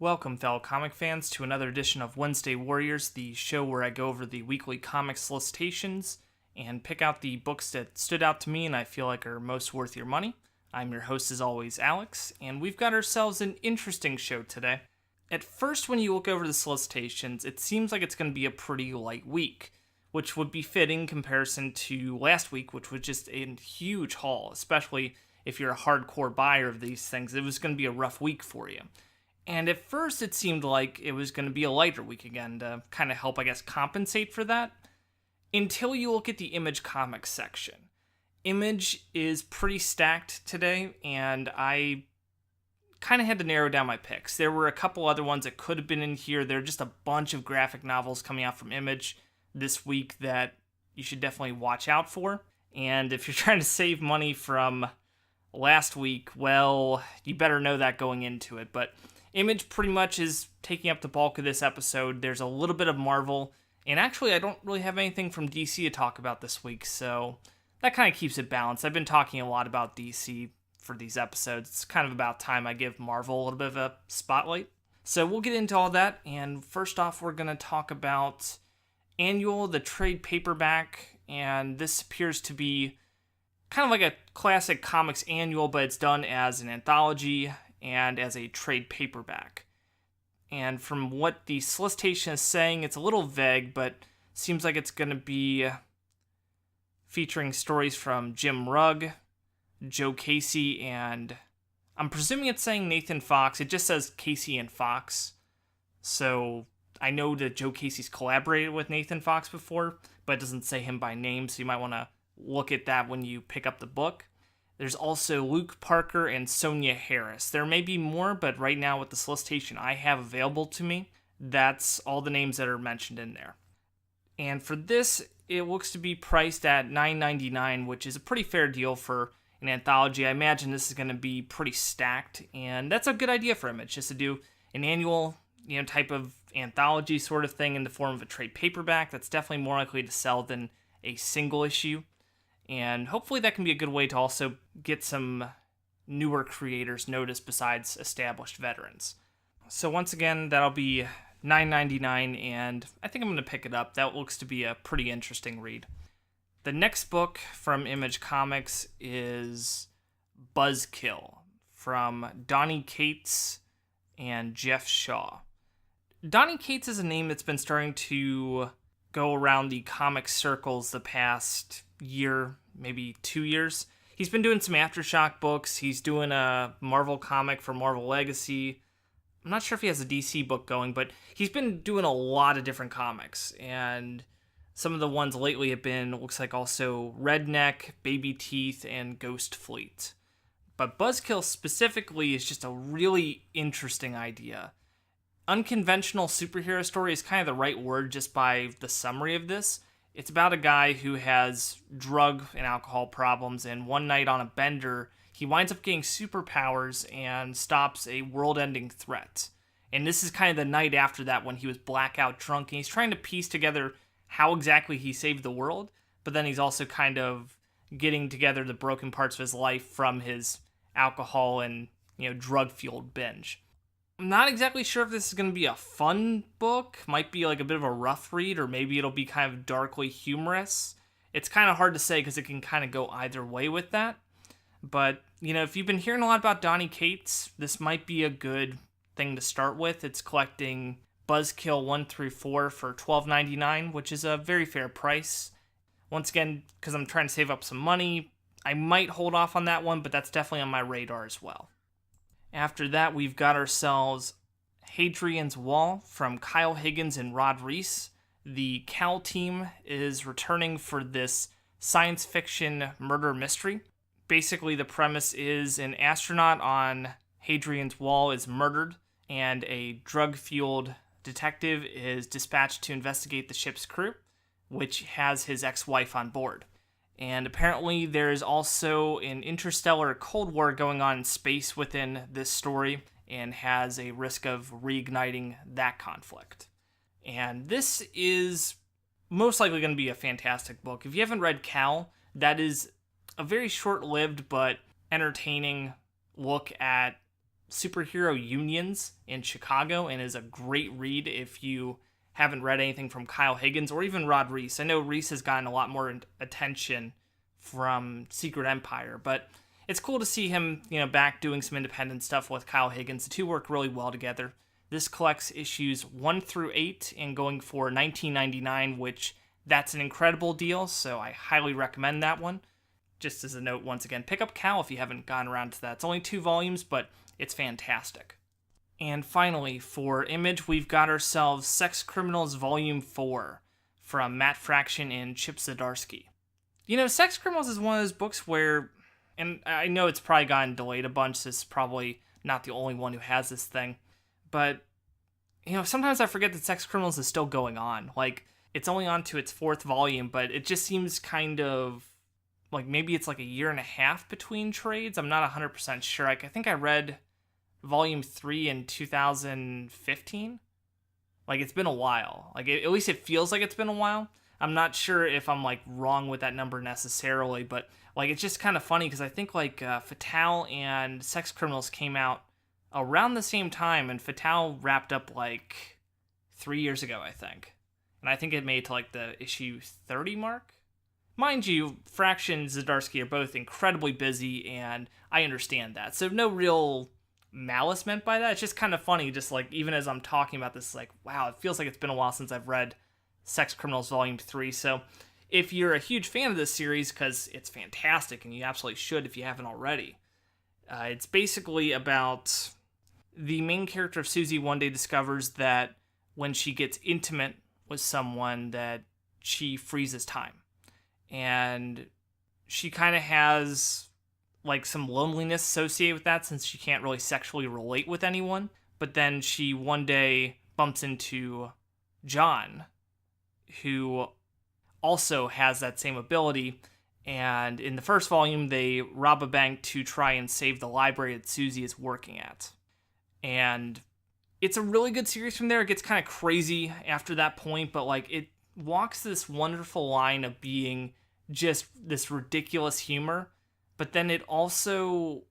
Welcome, fellow comic fans, to another edition of Wednesday Warriors, the show where I go over the weekly comic solicitations and pick out the books that stood out to me and I feel like are most worth your money. I'm your host, as always, Alex, and we've got ourselves an interesting show today. At first, when you look over the solicitations, it seems like it's going to be a pretty light week, which would be fitting in comparison to last week, which was just a huge haul, especially if you're a hardcore buyer of these things. It was going to be a rough week for you. And at first, it seemed like it was going to be a lighter week again to kind of help, compensate for that. Until you look at the Image Comics section. Image is pretty stacked today, and I kind of had to narrow down my picks. There were a couple other ones that could have been in here. There are just a bunch of graphic novels coming out from Image this week that you should definitely watch out for. And if you're trying to save money from last week, well, you better know that going into it. But Image pretty much is taking up the bulk of this episode. There's a little bit of Marvel, and actually I don't really have anything from DC to talk about this week, so that kind of keeps it balanced. I've been talking a lot about DC for these episodes. It's kind of about time I give Marvel a little bit of a spotlight. So we'll get into all that, and first off we're going to talk about Annual, the trade paperback, and this appears to be kind of like a classic comics annual, but it's done as an anthology and as a trade paperback. And from what the solicitation is saying, it's a little vague, but seems like it's going to be featuring stories from Jim Rugg, Joe Casey, and I'm presuming it's saying Nathan Fox. It just says Casey and Fox. So I know that Joe Casey's collaborated with Nathan Fox before, but it doesn't say him by name, so you might want to look at that when you pick up the book. There's also Luke Parker and Sonia Harris. There may be more, but right now with the solicitation I have available to me, that's all the names that are mentioned in there. And for this, it looks to be priced at $9.99, which is a pretty fair deal for an anthology. I imagine this is going to be pretty stacked, and that's a good idea for Image, just to do an annual, type of anthology sort of thing in the form of a trade paperback. That's definitely more likely to sell than a single issue. And hopefully that can be a good way to also get some newer creators noticed besides established veterans. So once again, that'll be $9.99, and I think I'm going to pick it up. That looks to be a pretty interesting read. The next book from Image Comics is Buzzkill from Donny Cates and Jeff Shaw. Donny Cates is a name that's been starting to go around the comic circles the past year, maybe 2 years. He's been doing some Aftershock books. He's doing a Marvel comic for Marvel Legacy. I'm not sure if he has a DC book going, but he's been doing a lot of different comics. And some of the ones lately have been, looks like also Redneck, Baby Teeth, and Ghost Fleet. But Buzzkill specifically is just a really interesting idea. Unconventional superhero story is kind of the right word just by the summary of this. It's about a guy who has drug and alcohol problems, and one night on a bender, he winds up getting superpowers and stops a world-ending threat. And this is kind of the night after that when he was blackout drunk, and he's trying to piece together how exactly he saved the world, but then he's also kind of getting together the broken parts of his life from his alcohol and, drug-fueled binge. I'm not exactly sure if this is going to be a fun book. Might be like a bit of a rough read, or maybe it'll be kind of darkly humorous. It's kind of hard to say because it can kind of go either way with that. But, if you've been hearing a lot about Donny Cates, this might be a good thing to start with. It's collecting Buzzkill 1 through 4 for $12.99, which is a very fair price. Once again, because I'm trying to save up some money, I might hold off on that one, but that's definitely on my radar as well. After that, we've got ourselves Hadrian's Wall from Kyle Higgins and Rod Reese. The Cal team is returning for this science fiction murder mystery. Basically, the premise is an astronaut on Hadrian's Wall is murdered, and a drug-fueled detective is dispatched to investigate the ship's crew, which has his ex-wife on board. And apparently there is also an interstellar Cold War going on in space within this story, and has a risk of reigniting that conflict. And this is most likely going to be a fantastic book. If you haven't read Cal, that is a very short-lived but entertaining look at superhero unions in Chicago and is a great read if you haven't read anything from Kyle Higgins or even Rod Reese. I know Reese has gotten a lot more attention from Secret Empire, but it's cool to see him, back doing some independent stuff with Kyle Higgins. The two work really well together. This collects issues 1 through 8 and going for $19.99, which that's an incredible deal, so I highly recommend that one. Just as a note, once again, pick up Cal if you haven't gotten around to that. It's only 2 volumes, but it's fantastic. And finally, for Image, we've got ourselves Sex Criminals Volume 4 from Matt Fraction and Chip Zdarsky. Sex Criminals is one of those books where, and I know it's probably gotten delayed a bunch, so it's probably not the only one who has this thing, but, sometimes I forget that Sex Criminals is still going on. Like, it's only on to its 4th volume, but it just seems kind of like maybe it's like a year and a half between trades. I'm not 100% sure. I think I read volume 3 in 2015. Like, it's been a while. Like, at least it feels like it's been a while. I'm not sure if I'm, like, wrong with that number necessarily, but, like, it's just kind of funny because I think, like, Fatale and Sex Criminals came out around the same time, and Fatale wrapped up, like, 3 years ago, I think. And I think it made to, like, the issue 30 mark. Mind you, Fraction and Zdarsky are both incredibly busy, and I understand that. So no real malice meant by that. It's just kind of funny, just like, even as I'm talking about this, like, wow, it feels like it's been a while since I've read Sex Criminals Volume 3. So if you're a huge fan of this series, because it's fantastic, and you absolutely should if you haven't already, it's basically about the main character of Susie one day discovers that when she gets intimate with someone that she freezes time. And she kind of has like some loneliness associated with that since she can't really sexually relate with anyone. But then she one day bumps into John, who also has that same ability. And in the first volume, they rob a bank to try and save the library that Susie is working at. And it's a really good series from there. It gets kind of crazy after that point, but like it walks this wonderful line of being just this ridiculous humor, but then it also,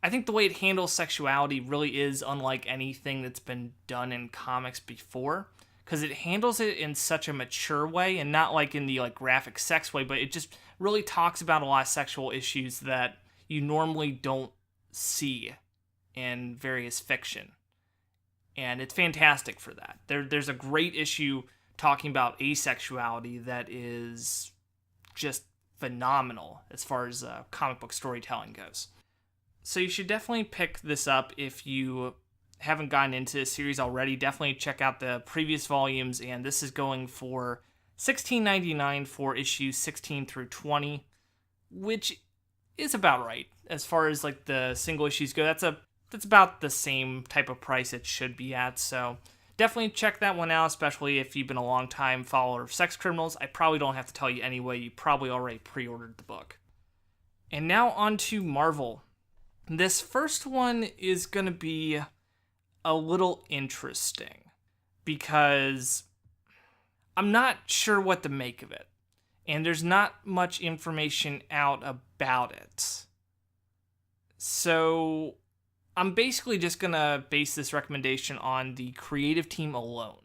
I think the way it handles sexuality really is unlike anything that's been done in comics before, because it handles it in such a mature way, and not like in the like graphic sex way, but it just really talks about a lot of sexual issues that you normally don't see in various fiction, and it's fantastic for that. There's a great issue talking about asexuality that is just phenomenal as far as comic book storytelling goes. So you should definitely pick this up if you haven't gotten into this series already. Definitely check out the previous volumes, and this is going for $16.99 for issues 16 through 20, which is about right as far as like the single issues go. That's about the same type of price it should be at, so definitely check that one out, especially if you've been a long-time follower of Sex Criminals. I probably don't have to tell you anyway. You probably already pre-ordered the book. And now on to Marvel. This first one is going to be a little interesting because I'm not sure what to make of it. And there's not much information out about it. So I'm basically just going to base this recommendation on the creative team alone.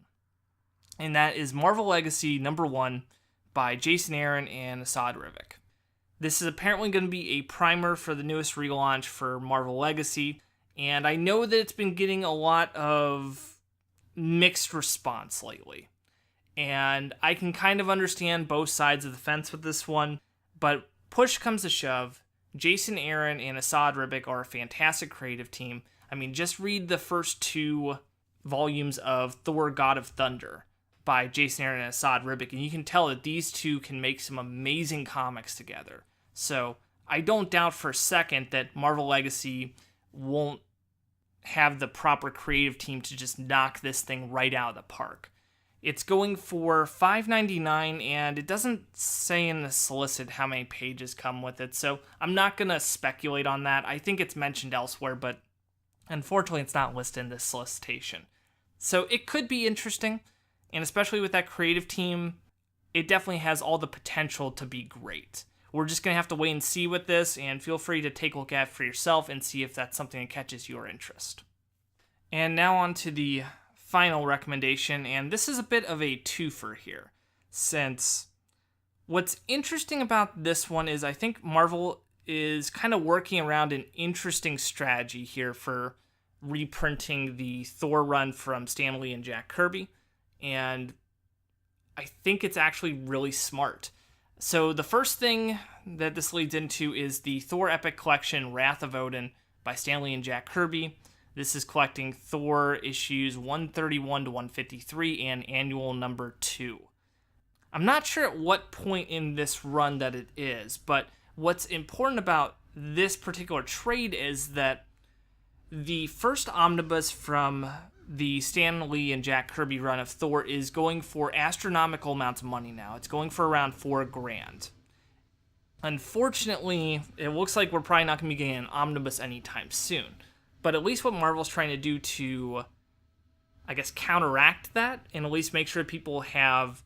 And that is Marvel Legacy #1 by Jason Aaron and Asad Rivik. This is apparently going to be a primer for the newest relaunch for Marvel Legacy. And I know that it's been getting a lot of mixed response lately. And I can kind of understand both sides of the fence with this one. But push comes to shove, Jason Aaron and Asad Rivik are a fantastic creative team. I mean, just read the first 2 volumes of Thor God of Thunder by Jason Aaron and Asad Rivik, and you can tell that these two can make some amazing comics together. So I don't doubt for a second that Marvel Legacy won't have the proper creative team to just knock this thing right out of the park. It's going for $5.99, and it doesn't say in the solicit how many pages come with it, so I'm not going to speculate on that. I think it's mentioned elsewhere, but unfortunately it's not listed in this solicitation. So it could be interesting, and especially with that creative team, it definitely has all the potential to be great. we're just going to have to wait and see with this, and feel free to take a look at it for yourself and see if that's something that catches your interest. And now on to the final recommendation, and this is a bit of a twofer here, since what's interesting about this one is I think Marvel is kind of working around an interesting strategy here for reprinting the Thor run from Stan Lee and Jack Kirby, and I think it's actually really smart. So the first thing that this leads into is the Thor Epic Collection Wrath of Odin by Stan Lee and Jack Kirby. This is collecting Thor issues 131 to 153 and annual number 2. I'm not sure at what point in this run that it is, but what's important about this particular trade is that the first omnibus from the Stan Lee and Jack Kirby run of Thor is going for astronomical amounts of money now. It's going for around $4,000. Unfortunately, it looks like we're probably not going to be getting an omnibus anytime soon. But at least what Marvel's trying to do to, I guess, counteract that, and at least make sure people have,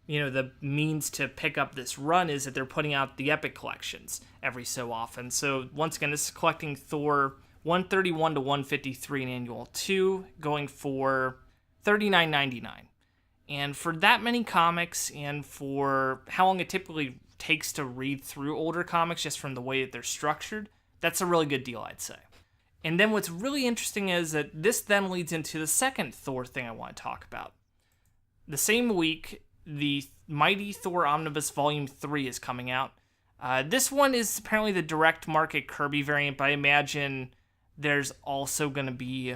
the means to pick up this run, is that they're putting out the Epic Collections every so often. So once again, this is collecting Thor 131 to 153 in annual 2, going for $39.99. And for that many comics, and for how long it typically takes to read through older comics just from the way that they're structured, that's a really good deal, I'd say. And then what's really interesting is that this then leads into the second Thor thing I want to talk about. The same week, the Mighty Thor Omnibus Volume 3 is coming out. This one is apparently the direct market Kirby variant, but I imagine there's also going to be,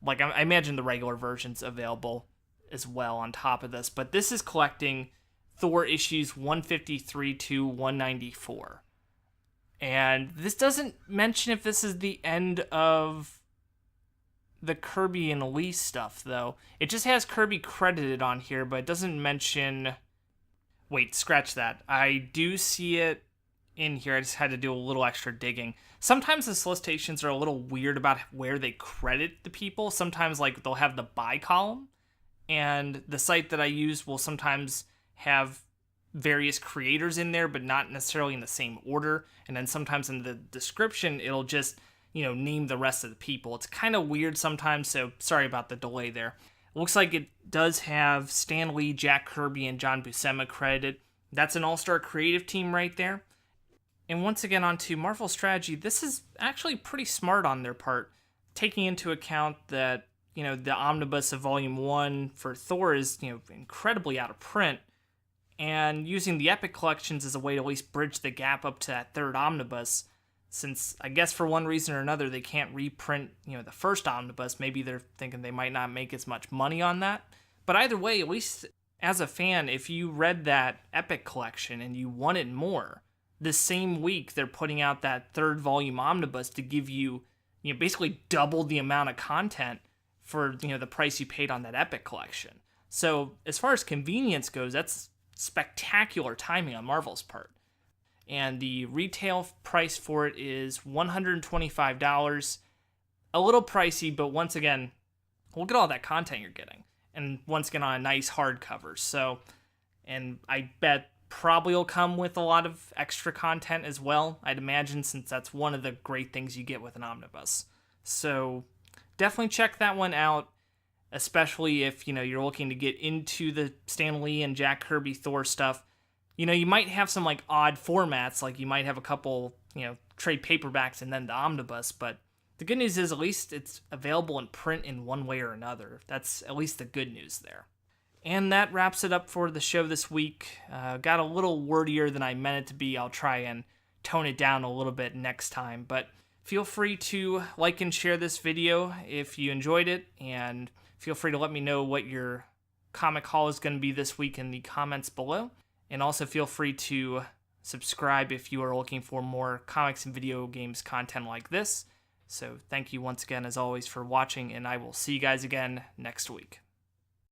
I imagine the regular version's available as well on top of this. But this is collecting Thor issues 153 to 194. And this doesn't mention if this is the end of the Kirby and Lee stuff, though. It just has Kirby credited on here, but it doesn't mention... Wait, scratch that. I do see it in here. I just had to do a little extra digging. Sometimes the solicitations are a little weird about where they credit the people. Sometimes, they'll have the by column, and the site that I use will sometimes have various creators in there, but not necessarily in the same order. And then sometimes in the description, it'll just, name the rest of the people. It's kind of weird sometimes, so sorry about the delay there. It looks like it does have Stan Lee, Jack Kirby, and John Buscema credited. That's an all-star creative team right there. And once again, on to Marvel strategy, this is actually pretty smart on their part, taking into account that, the omnibus of Volume 1 for Thor is, incredibly out of print, and using the Epic Collections as a way to at least bridge the gap up to that third omnibus, since I guess for one reason or another they can't reprint, the first omnibus. Maybe they're thinking they might not make as much money on that. But either way, at least as a fan, if you read that Epic Collection and you wanted more, the same week they're putting out that third volume omnibus to give you, basically double the amount of content for, the price you paid on that Epic Collection. So as far as convenience goes, that's spectacular timing on Marvel's part. And the retail price for it is $125. A little pricey, but once again, look at all that content you're getting. And once again, on a nice hardcover. So, and I bet probably will come with a lot of extra content as well, I'd imagine, since that's one of the great things you get with an omnibus. So definitely check that one out, especially if, you're looking to get into the Stan Lee and Jack Kirby Thor stuff. You might have some, odd formats, you might have a couple, trade paperbacks and then the omnibus, but the good news is at least it's available in print in one way or another. That's at least the good news there. And that wraps it up for the show this week. Got a little wordier than I meant it to be. I'll try and tone it down a little bit next time, but feel free to like and share this video if you enjoyed it, and feel free to let me know what your comic haul is going to be this week in the comments below. And also feel free to subscribe if you are looking for more comics and video games content like this. So thank you once again, as always, for watching, and I will see you guys again next week.